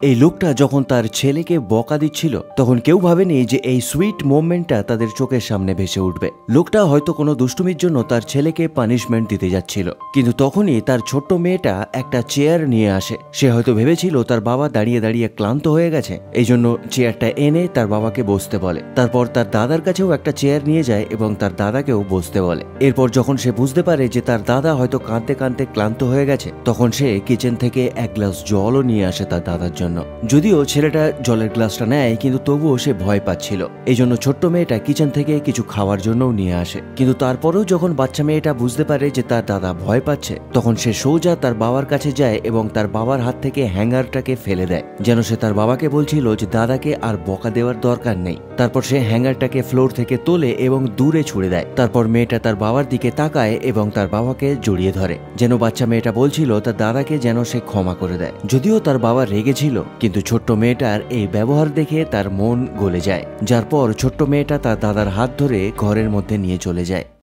এই লোকটা যখন তার ছেলেকে বকা দিচ্ছিল তখন কেউ ভাবেনি যে এই সুইট মোমেন্টটা তাদের চোখের সামনে ভেসে উঠবে। লোকটা হয়তো কোনো দুষ্টুমির জন্য তার ছেলেকে পানিশমেন্ট দিতে যাচ্ছিল, কিন্তু তখনই তার ছোট্ট মেয়েটা একটা চেয়ার নিয়ে আসে। সে হয়তো ভেবেছিল তার বাবা দাঁড়িয়ে দাঁড়িয়ে ক্লান্ত হয়ে গেছে, এই জন্য চেয়ারটা এনে তার বাবাকে বসতে বলে। তারপর তার দাদার কাছেও একটা চেয়ার নিয়ে যায় এবং তার দাদাকেও বসতে বলে। এরপর যখন সে বুঝতে পারে যে তার দাদা হয়তো কাঁদতে কাঁদতে ক্লান্ত হয়ে গেছে, তখন সে কিচেন থেকে এক গ্লাস জলও নিয়ে আসে তার দাদার জন্য। যদিও ছেলেটা জলের গ্লাসটা নেয়, কিন্তু তবুও সে ভয় পাচ্ছিল, এই জন্য ছোট্ট মেয়েটা কিচেন থেকে কিছু খাওয়ার জন্যও নিয়ে আসে। কিন্তু তারপরেও যখন বাচ্চা মেয়েটা বুঝতে পারে যে তার দাদা ভয় পাচ্ছে, তখন সে সোজা তার বাবার কাছে যায় এবং তার বাবার হাত থেকে হ্যাঙ্গারটাকে ফেলে দেয়, যেন সে তার বাবাকে বলছিল যে দাদাকে আর বকা দেওয়ার দরকার নেই। তারপর সে হ্যাঙ্গারটাকে ফ্লোর থেকে তোলে এবং দূরে ছুড়ে দেয়। তারপর মেয়েটা তার বাবার দিকে তাকায় এবং তার বাবাকে জড়িয়ে ধরে, যেন বাচ্চা মেয়েটা বলছিল তার দাদাকে যেন সে ক্ষমা করে দেয়। যদিও তার বাবা রেগেছিল, কিন্তু ছোট্ট মেয়েটার এই ব্যবহার দেখে তার মন গলে যায়, যার পর ছোট্ট মেয়েটা তার দাদার হাত ধরে ঘরের মধ্যে নিয়ে চলে যায়।